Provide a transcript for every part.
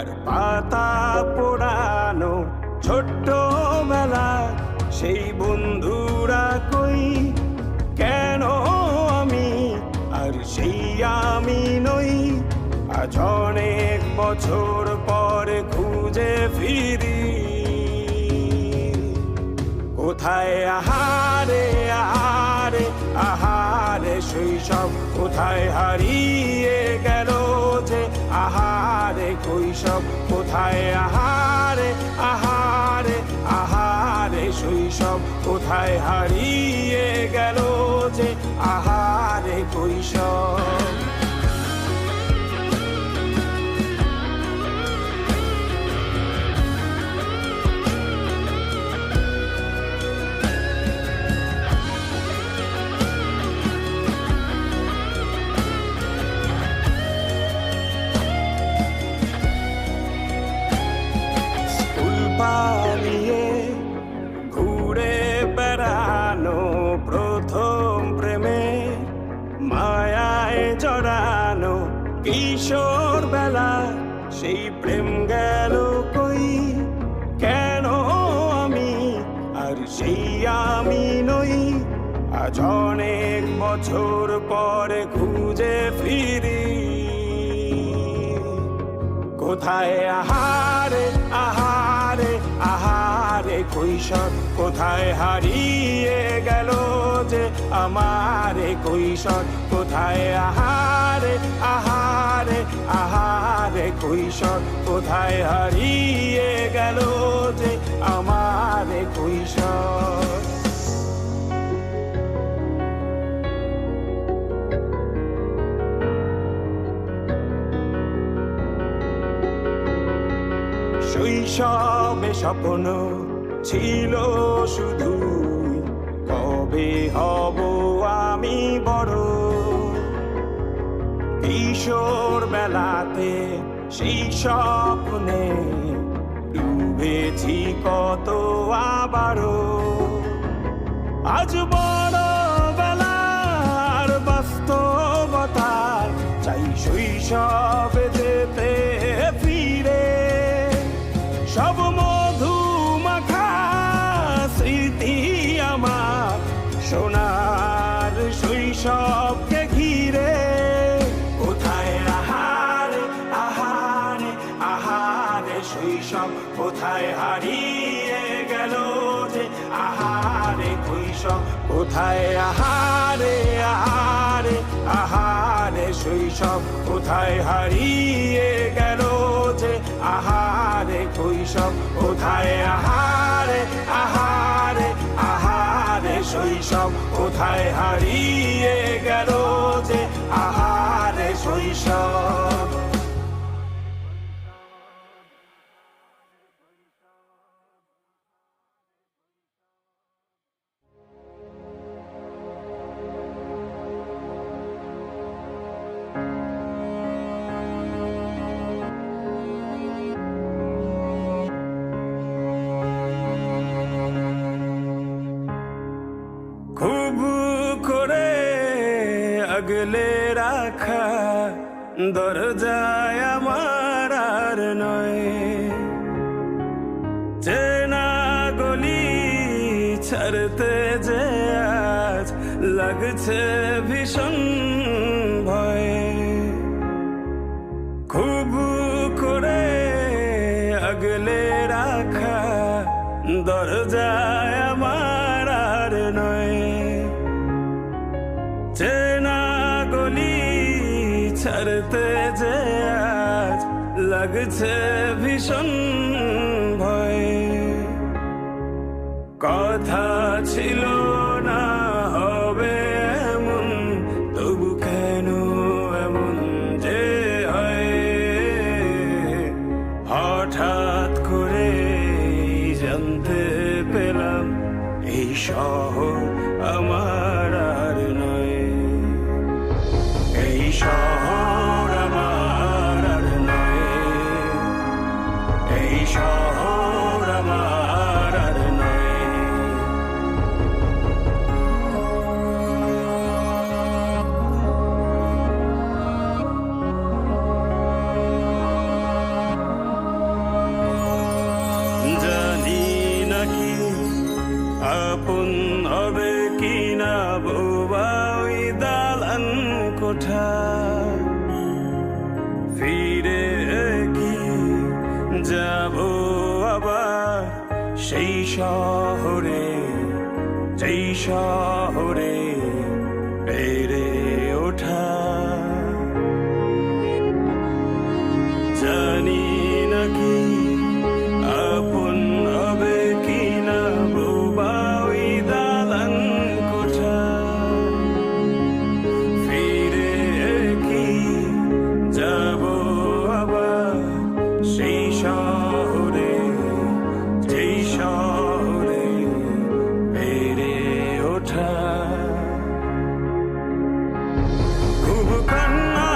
আর পাতা পোড়ানো ছোট্ট বেলা সেই বন্ধুরা কই, কেন আমি আর সেই আমি নই। আজ অনেক বছর পরে খুঁজে ফিরি, কোথায় আহারে আহারে আহারে শৈশব, কোথায় হারিয়ে গেল যে আহারে কৈশব। কোথায় আহারে আহারে আহারে শৈশব, কোথায় হারিয়ে গেল যে আহারে কৈশব। পালিয়ে ঘুরে বেড়ানো প্রথম প্রেমে, মায়ায় জড়ানো কিশোর বেলা সেই প্রেম গেল কই, কেন আমি আর সেই আমি নই। আজ অনেক বছর পরে খুঁজে ফিরি, কোথায় আহারে আহারে আহারে কৈশোর, কোথায় হারিয়ে গেল যে আমারে কৈশোর। কোথায় আহারে আহারে আহারে কৈশোর, কোথায় হারিয়ে গেল যে আমারে কৈশোর। শৈশবে স্বপ্ন ছিল শুধু, কবে হব আমি বড়। কিশোর বেলাতে সেই স্বপ্নে ডুবেছি কত আবারও। আজ বড় বেলার বাস্তবতার চাই শৈশবে যেতে ফিরে, সব মধু মাখা স্মৃতি আমার সোনার শৈশবকে ঘিরে। কোথায় আহারে আহারে আহারে শৈশব, কোথায় হারিয়ে গেল যে আহারে কৈশোর। কোথায় আহারে আহারে আহারে শৈশব, কোথায় হারিয়ে গেল যে আহারে কৈশোর। কোথায় আহারে আহারে আহারে শৈশব, কোথায় হারিয়ে গেল যে আহারে শৈশব। খুব করে আগলে রাখা দরজায় আমার আর নয়, চেনা গলি ছাড়তে যে আজ লাগছে ভীষণ ভয়। খুব করে আগলে রাখা দরজায় আমার আর নয়, চেনা গলি ছাড়তে যে আজ লাগছে ভীষণ ভয়। কথা ছিল না হবে এমন, তবু কেন এমন যে হয়। হঠাৎ করে জানতে পেলাম এই শহর আমার আর নয়, এই শহর আমার আর নয়, এই শহর আমার আর নয়। সেই শহরে, যেই শহরে বেড়ে ওঠা। জানি নাকি আপন হবে কিনা বোবা ওই দালান কোঠা। ফিরে কি যাব আবার সেই শহরে, যেই শহরে বেড়ে ওঠা। খুব কান্না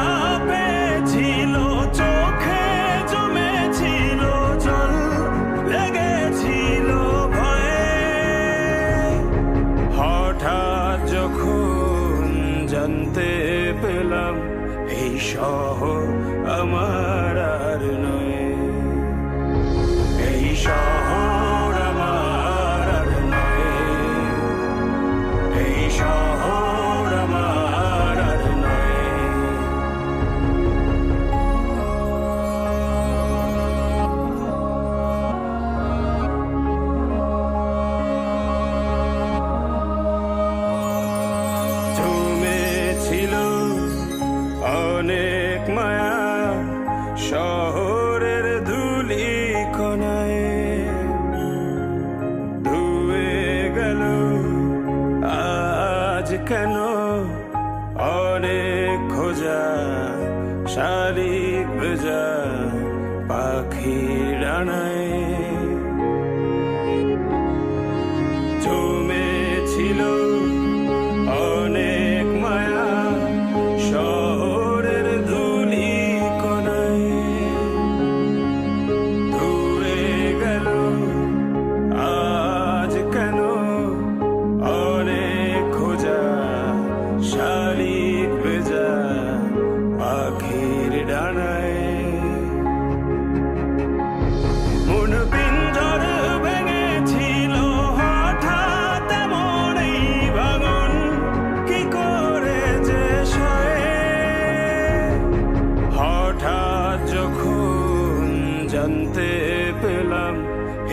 পেয়েছিল, চোখে জমেছিল জল, লেগেছিল ভয়ে। হঠাৎ যখন জানতে পেলাম এই শহর আমার আর নয়, এই শহর আমার আর নয়, এই শহর আমার আর নয়। জমেছিল অনেক মায়া শহরের ধুলি কোনায়, ধুয়ে গেল আজ কেন অনেক খোঁজা, শালিক ভেজা পাখির ডানায়। জমেছিল অনেক মায়া শহরের ধুলি কোনায়, ধুয়ে গেল আজ কেন অনেক খোঁজা, শালিক ভেজা পাখির ডানায়। মন পিঞ্জর ভেঙেছিল হঠাৎ এমন এই ভাঙন, কি করে যে সয়ে। হঠাৎ যখন জানতে পেলাম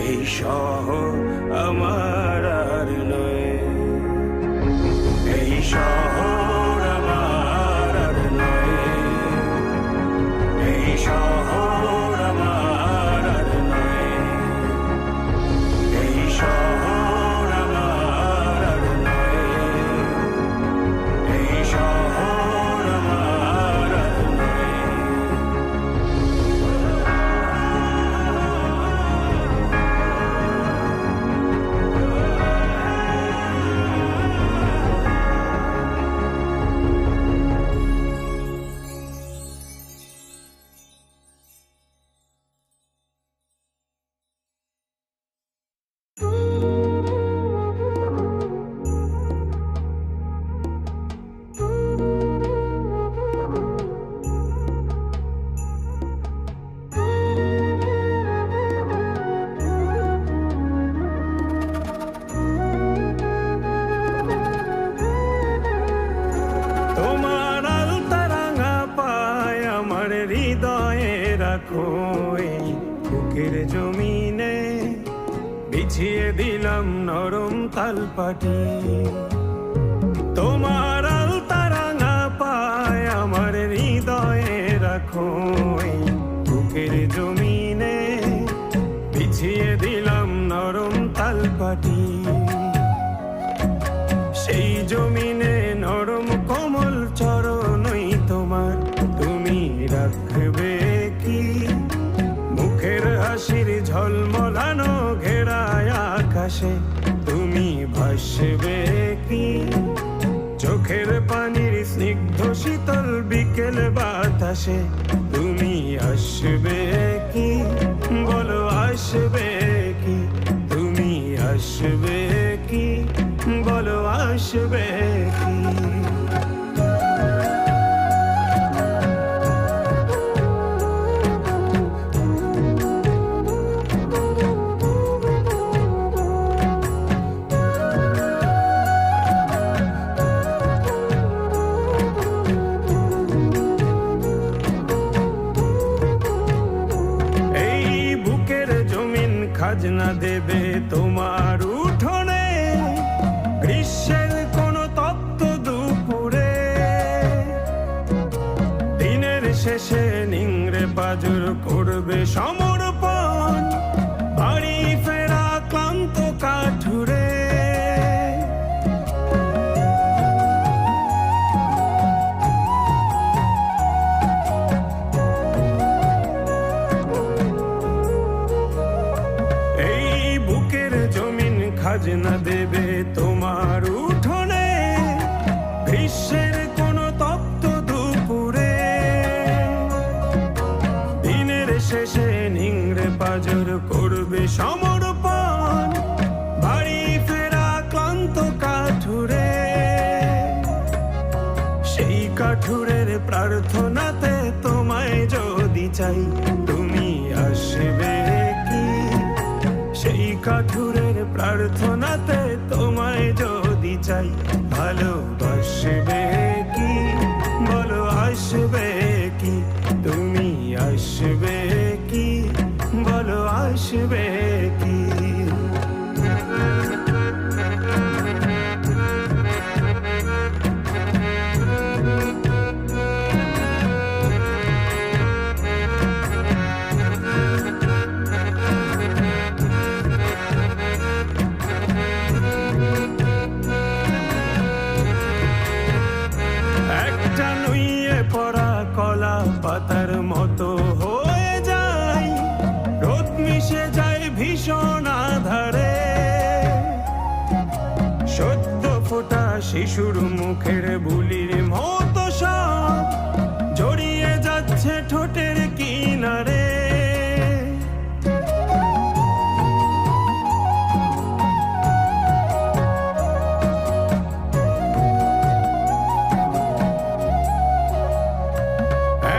এই শহর আমার আর নয়, এই শহর আমার আর নয়, এই শহর আমার আর নয়, এই শহর আমার আর নয়, এই শহর আমার আর নয়। তোমার আলতারাঙা পায় আমার হৃদয়ে রাখো, এই বুকের জমিনে বিছিয়ে দিলাম নরম তালপাটি। তোমার আলতারাঙা পায় আমার হৃদয়ে রাখো, এই বুকের জমিনে বিছিয়ে দিলাম নরম তালপাটি। সেই জমিনে নরম কোমল চরণই তোমার, তুমি রাখবে কি মুখের হাসির ঝলমলানো ঘেরায় আকাশে, তুমি ভাসবে কি চোখের পানির স্নিগ্ধ শীতল বিকেল বাতাসে। তুমি আসবে কি বলো, আসবে কি তুমি আসবে কি বলো, আসবে কি। খাজনা দেবে তো শেষে নিংড়ে পাজর করবে সমর্পণ, বাড়ি ফেরা ক্লান্ত কাঠুরে। এই বুকের জমিন খাজনা দেবে তোমার উঠোনে, গ্রীষ্মের কোনো তপ্ত দুপুরে। দিনের শেষে নিংড়ে পাজর করবে সমর্পণ, বাড়ি ফেরা ক্লান্ত কাঠুরে। সেই কাঠুরের প্রার্থনাতে তোমায় যদি চাই, তুমি আসবে কি? সেই কাঠুরের প্রার্থনাতে তোমায় যদি চাই, ভালোবাসবে কি? বলো আসবে কি? তুমি আসবে কি? বলো আসবে কি? একটা নুইয়ে পড়া কলা পাতার মতো হয়ে যায়, রোদ মিশে যায় ভীষণ আধারে। সদ্য ফোটা শিশুর মুখের বুলির মতো সব জড়িয়ে যাচ্ছে ঠোঁটের কিনারে।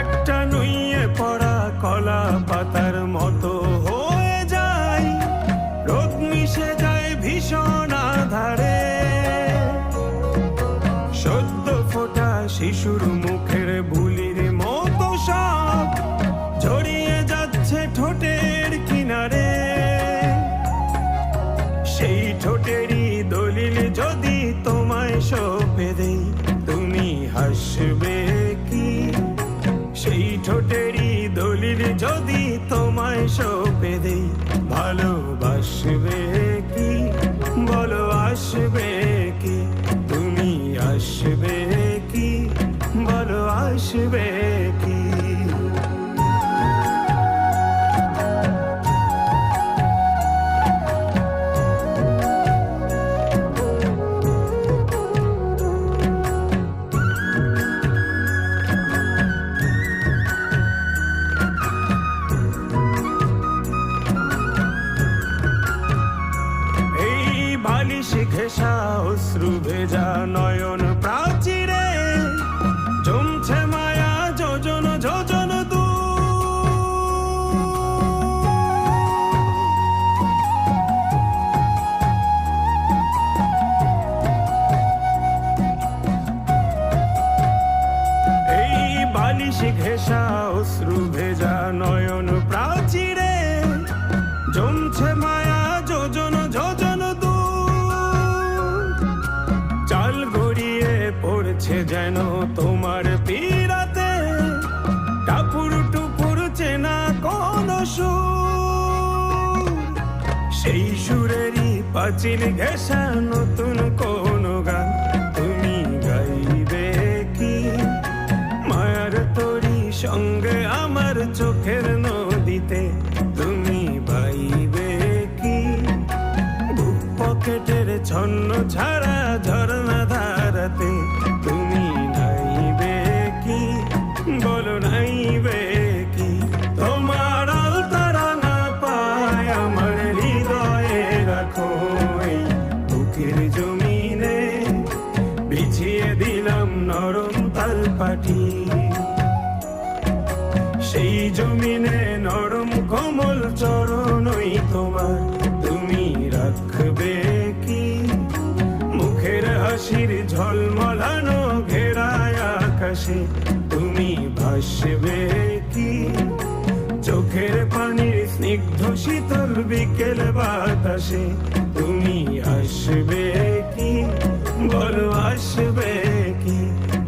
একটা নুইয়ে পড়া কলা পাতার মতো হয়ে যায়, রোদ মিশে যায় ভীষণ আধারে। সদ্য ফোটা শিশুর মুখের বুলির মতো সব জড়িয়ে যাচ্ছে ঠোঁটের কিনারে। সেই ঠোঁটেরই দলিল যদি তোমায় সঁপে দেই, তুমি হাসবে কি? সেই ঠোঁটেরই দলিল যদি তোমায় সঁপে দেই, ভালোবাসবে কি? বলো আসবে কি? তুমি আসবে কি? বলো আসবে কি? বালিশ ঘেঁষা অশ্রু ভেজা নয়ন প্রাচীরে জমছে মায়া যোজন যোজন দূর। এই বালিশ ঘেঁষা অশ্রু ভেজা নয়ন প্রাচীরে জমছে মায়া যোজন যোজন চাল গড়িয়ে পড়ছে যেন তোমার পীড়াতে, টাপুর টুপুর চেনা কোন সুর। সেই সুরেরই পাঁচিল ঘেঁষা নতুন কোন গান তুমি গাইবে কি? মায়ার তরি সঙ্গে আমার চোখের নদীতে তুমি বাইবে কি? বুক পকেটের ছন্ন ছাড়া ঝরনা ধারাতে তুমি নাইবে কি? বলো নাইবে কি? তোমার আলতারা না পায় আমার হৃদয়ে রাখো, এই বুকের জমিনে বিছিয়ে দিলাম নরম তালপাটি। সেই জমিনে নরম কোমল চরণই তোমার, তুমি রাখবে কি? মুখের হাসির ঝলমলানো ঘেরায় আকাশে তুমি ভাসবে কি? চোখের পানির স্নিগ্ধ শীতল বিকেল বাতাসে তুমি আসবে কি? বলো আসবে কি?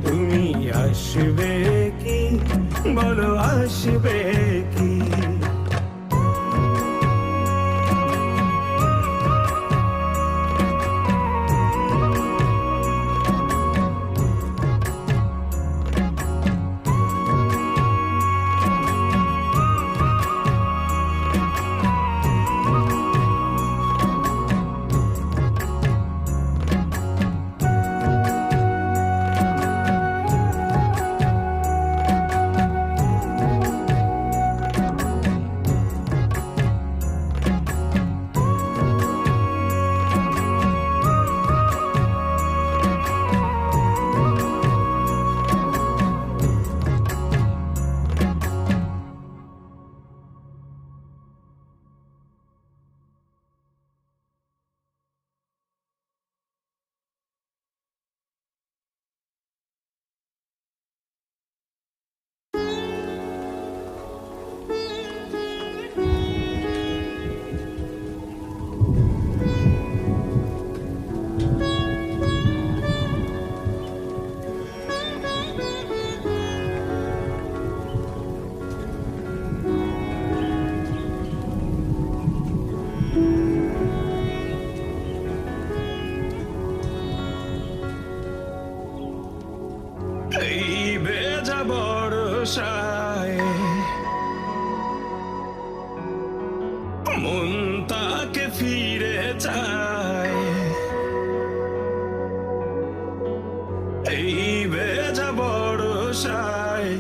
তুমি আসবে কি? বলো আসবে কি? এই বেজা বর্ষায় মন তাকে ফিরে চায়, এই বেজা বর্ষায়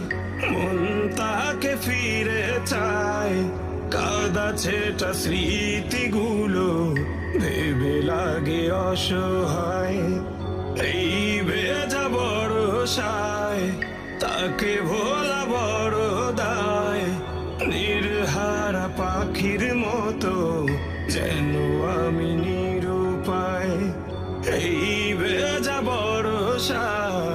মন তাকে ফিরে চায়। কাদা ছেটা স্মৃতিগুলো ভেবে লাগে অসহায়, এই বেজা বর্ষায় তাকে ভোলা বড় দায়। নির্হারা পাখির মতো যেন আমি নিরুপায়, এই বেজা বর্ষায়।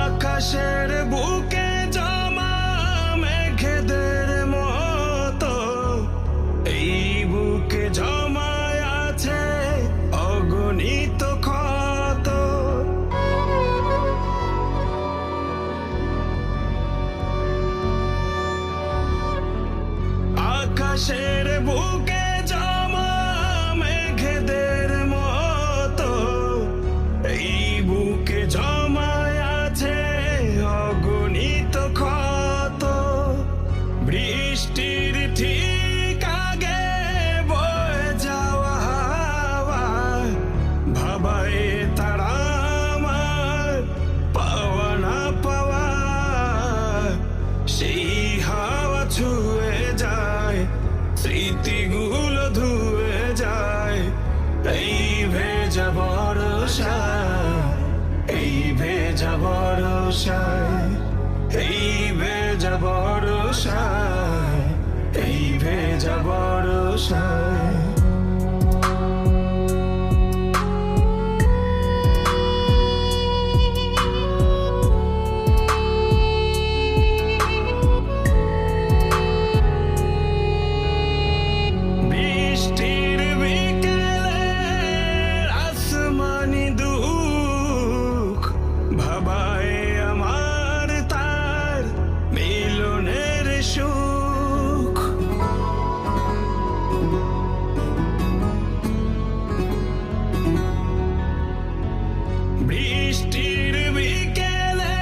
আকাশের বুকে জমা মেঘেদের মতো এই বুকে জমায় আছে অগণিত ক্ষত। আকাশের বুকে জমা মেঘেদের মতো এই বুকে জমায় আছে অগণিত ক্ষত। বৃষ্টির ঠিক আগে বয়ে যাওয়া হাওয়া ভাবায় তারা আমার পাওয়া না পাওয়া, সেই হাওয়া ছুঁয়ে যায় স্মৃতিগুলো ধুয়ে যায়। এই ভেজা বর্ষায়, এই ভেজা বর্ষায়, এই ভেজা বর্ষায়, এই ভেজা বর্ষায়। বৃষ্টির বিকেলে আসমানি দুঃখ ভাবায় আমার তার মিলনের সুখ। বৃষ্টির বিকেলে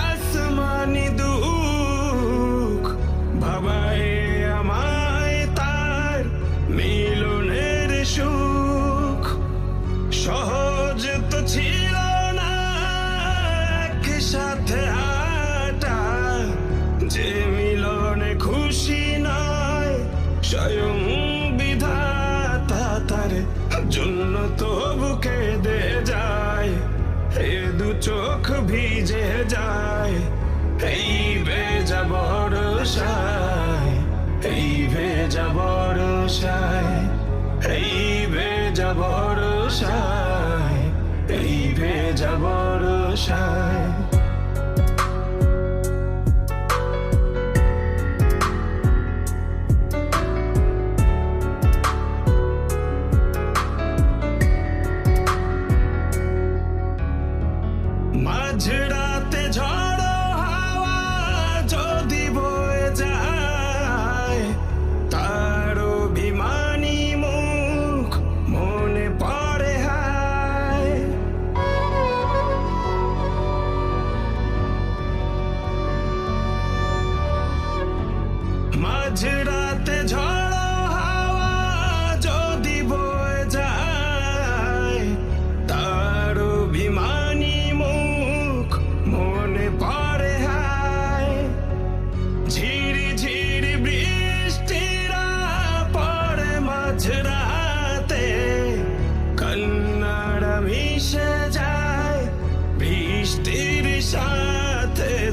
আসমানি দুঃখ ভাবায় আমায় তার মিলনের সুখ। সহজ তো ছিল না একসাথে হাঁটা, যে মিলনে খুশি নয় স্বয়ং বিধাতা তার জন্য তবু কেঁদে যায়। এ দু চোখ ভিজে যায় এই ভেজা বর্ষায়, এই ভেজা বর্ষায়, এই ভেজা বর্ষায়, এই ভেজা বর্ষায়।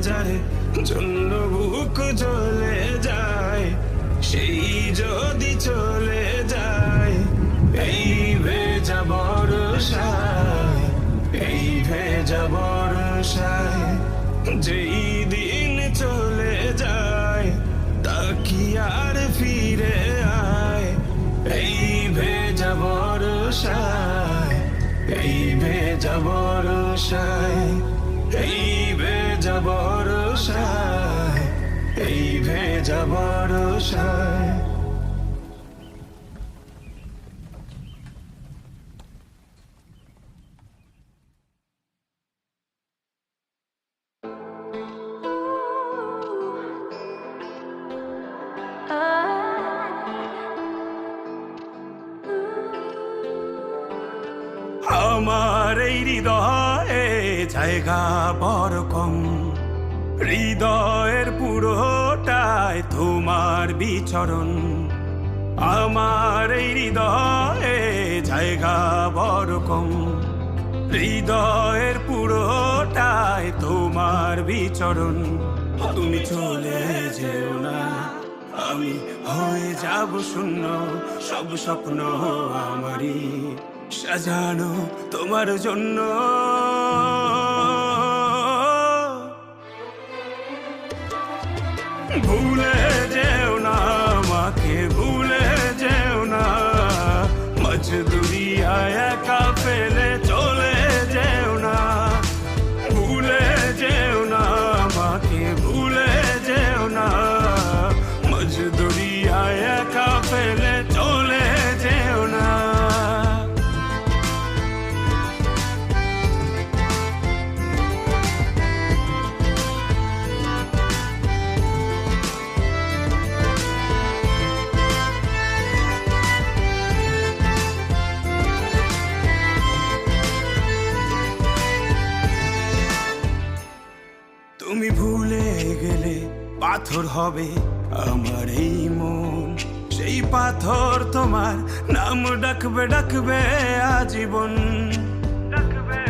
যার জন্য বুক জ্বলে যায়, সেই যদি চলে যায় এই ভেজা বর্ষায়, এই ভেজা বর্ষায়, যেই দিন চলে যায় তা কি আর ফিরে আয়। এই ভেজা বর্ষায়, এই ভেজা বর্ষায়, এই ভেজা বর্ষায়, এই ভেজা বর্ষায়। আমার এই হৃদয়ে জায়গা বড় কম, হৃদয়ের পুরোটায় তোমার বিচরণ। আমার এই হৃদয়ে জায়গা বড় কম, হৃদয়ের পুরোটায় তোমার বিচরণ। তুমি চলে যেও না, আমি হয়ে যাব শূন্য, সব স্বপ্ন আমারই সাজানো তোমার জন্য। ভুলে যেও না আমাকে, ভুলে যেও না, মাঝ দুনিয়ায় একা ফেলে চলে যেও না। ভুলে যেও না আমাকে, ভুলে যেও না, মাঝ দুনিয়ায় একা ফেলে চলে যেও না। তুমি ভুলে গেলে পাথর হবে আমার এই মন, সেই পাথর তোমার নাম ডাকবে ডাকবে আজীবন, ডাকবে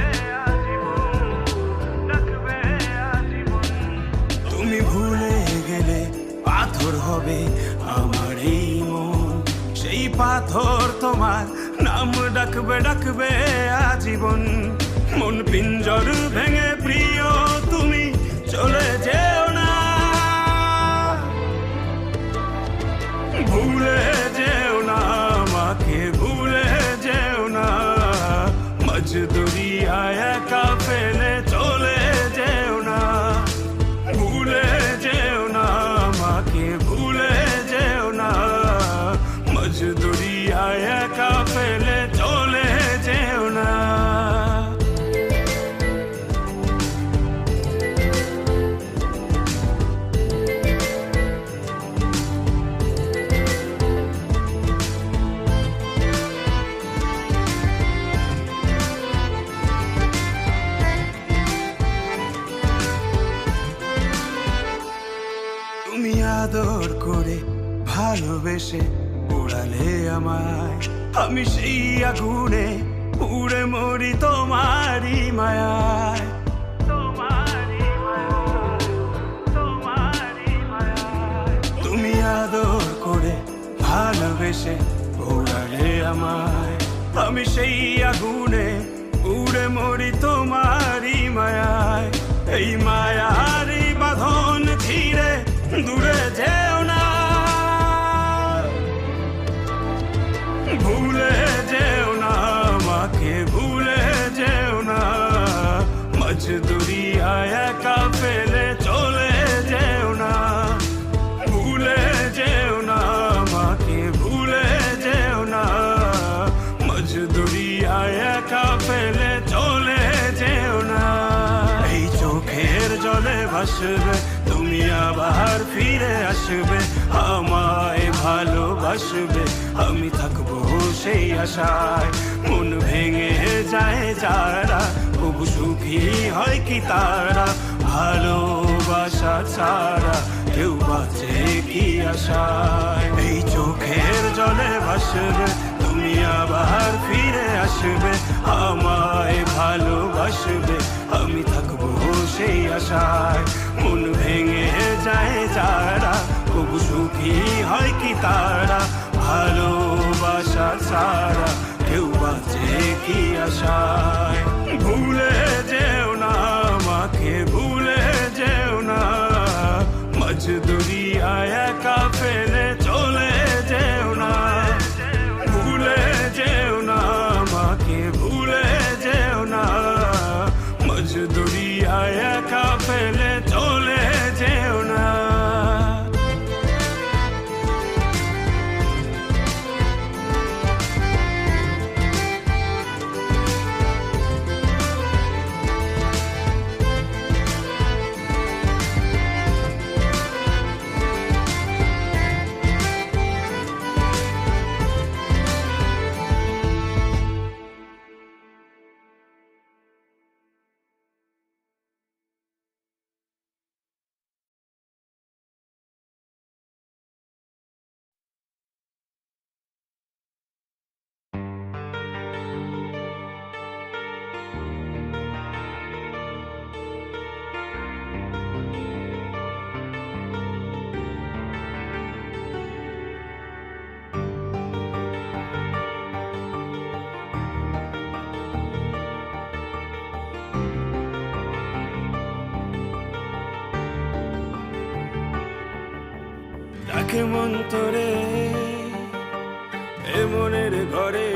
আজীবন, ডাকবে আজীবন। তুমি ভুলে গেলে পাথর হবে আমার এই মন, সেই পাথর তোমার নাম ডাকবে ডাকবে আজীবন। মন পিঞ্জর ভেঙে প্রিয় তুমি চলে যেও না, ভুলে যেও না আমাকে, ভুলে যেও না, মাঝ দুনিয়ায় একা ফেলে চলে যেও না। ভুলে যেও না আমাকে, ভুলে যেও না, মাঝ দুনিয়ায় একা ফেলে চলে যেও না। তুমি আদর করে ভালোবেসে উড়ালে আমায়, আমি সেই আগুনে পুড়ে মরি তোমারই মায়ায়, তোমারই মায়ায়, তোমারই মায়ায়। তুমি আদর করে ভালোবেসে উড়ালে আমায়, আমি সেই আগুনে পুড়ে মরি তোমারই মায়ায়। এই মায়ারই বাঁধন ছিঁড়ে দূরে যেও না, ভুলে যেও না আমাকে, ভুলে যেও না, মাঝ দুনিয়ায় একা ফেলে চলে যেও না। ভুলে যেও না আমাকে, ভুলে যেও না, মাঝ দুনিয়ায় একা ফেলে চলে যেও না। এই চোখের জলে ভাসবে তুমি আবার ফিরে আসবে, আমায় ভালোবাসবে, আমি থাকবো সেই আশায়। মন ভেঙে যায় যারা তবু সুখী হয় কি তারা, ভালোবাসা ছাড়া কেউ বাঁচে কি আশায়। এই চোখের জলে ভাসবে তুমি আবার ফিরে আসবে, আমায় ভালোবাসবে, আমি আমি থাকবো সেই আশায়। মন ভেঙে যায় যারা, তবু সুখী হয় কি তারা? ভালোবাসা ছাড়া কেউ বাঁচে কি আশায়? ভুলে যেও না আমাকে, ভুলে যেও না, মাঝ দরিয়ায় একা ফেলে চলে যেও না। ভুলে যেও না আমাকে, ভুলে যেও না, মাঝ দরিয়ায় একা ফেলে চলে যেও না। ডাকে মন তোরে এ মনের ঘরে,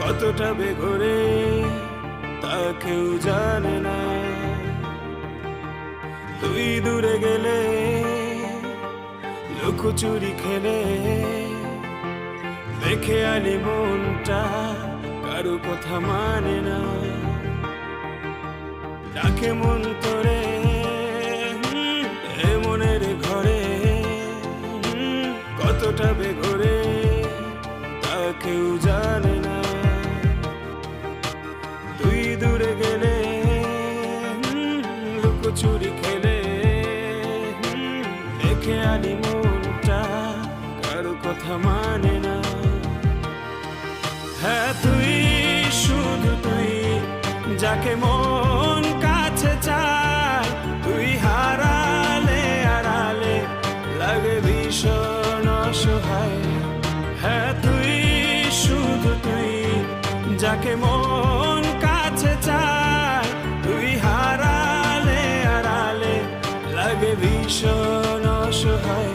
কতটা বেঘরে তা কেউ জানে না। তুই দূরে গেলে লুকোচুরি খেলে, দেখে আনি মনটা কারো কথা মানে না। ডাকে মন তোরে এ মনের ঘরে, কতটা বেঘরে তা কেউ জানে না। তুই দূরে গেলে লুকোচুরি খেলে, দেখে আনি মনটা কারো কথা মানে না। হ্যাঁ তুই, শুধু তুই, যাকে মন কাছে চায়। তুই হারালে আড়ালে লাগে ভীষণ অসহায়। হ্যাঁ তুই, শুধু তুই, যাকে মন কাছে চায়। তুই হারালে আড়ালে লাগে ভীষণ অসহায়।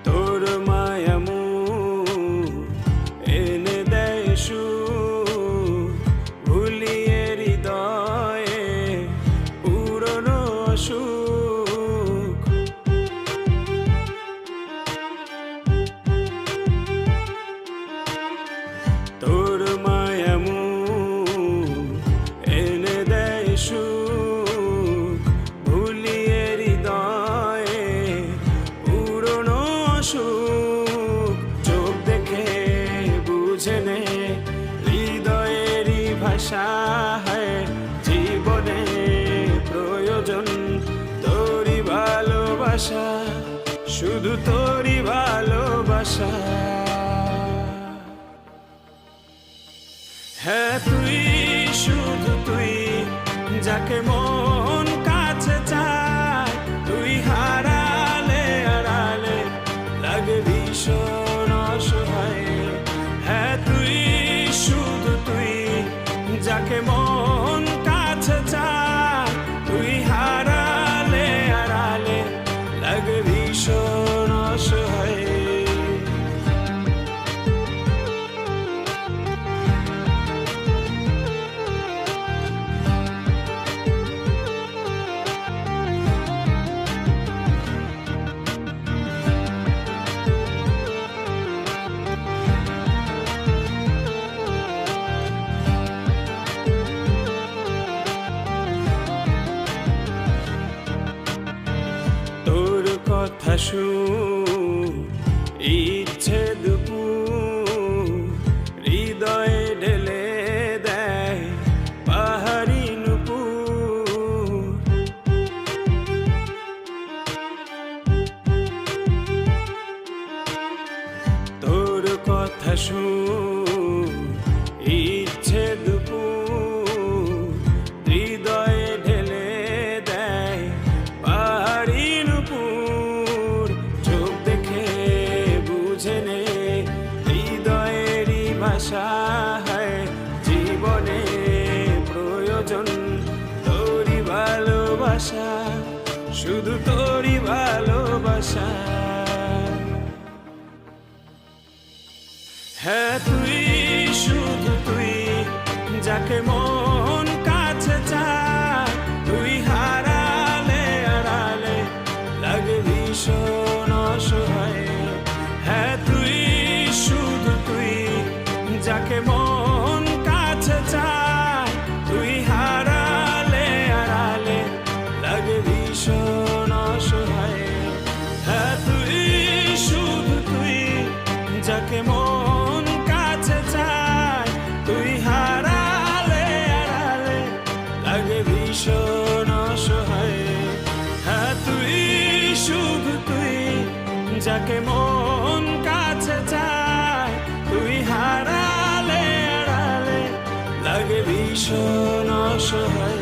তোর মায়া এনে দেয় সুখ, ভুলিয়ে হৃদয়ে পুরনো সুখ। চোখ দেখে বুঝে নে হৃদয়েরই ভাষা, হয় জীবনে প্রয়োজন তোরই ভালোবাসা, শুধু তোরই ভালোবাসা। হ্যাঁ তুই, শুধু তুই, যাকে মন কাছে চায়। তুই হারালে আড়ালে লাগে ভীষণ অসহায়। হ্যাঁ তুই, শুধু তুই, যাকে মন কাছে চায়। তুই হারালে আড়ালে লাগে ভীষণ অসহায়। সুর, ইচ্ছে দুপুর হৃদয়ে ঢেলে দেয় পাহাড়ি নুপুর। তোর কথা শুন, ইচ্ছে দুপুর হৃদয়ে ঢেলে দেয় পাহাড়ি নুপুর। চোখ দেখে বুঝে নে হৃদয়েরই ভাষা, হয় জীবনে প্রয়োজন তোরই ভালোবাসা, শুধু তোরই ভালোবাসা। হ্যাঁ তুই, শুধু তুই, যাকে মন কাছে চায়, তুই হারালে আড়ালে লাগে ভীষণ অসহায়। হ্যাঁ তুই, শুধু তুই, যাকে মন কাছে চায়, তুই হারালে আড়ালে লাগে ভীষণ অসহায়। হ্যাঁ তুই, শুধু তুই, যাকে মন কাছে চায়, তুই হারালে আড়ালে লাগে ভীষণ অসহায়। হ্যাঁ তুই, শুধু তুই, যাকে মন কাছে চায়, তুই হারালে আড়ালে লাগে ভীষণ অসহায়।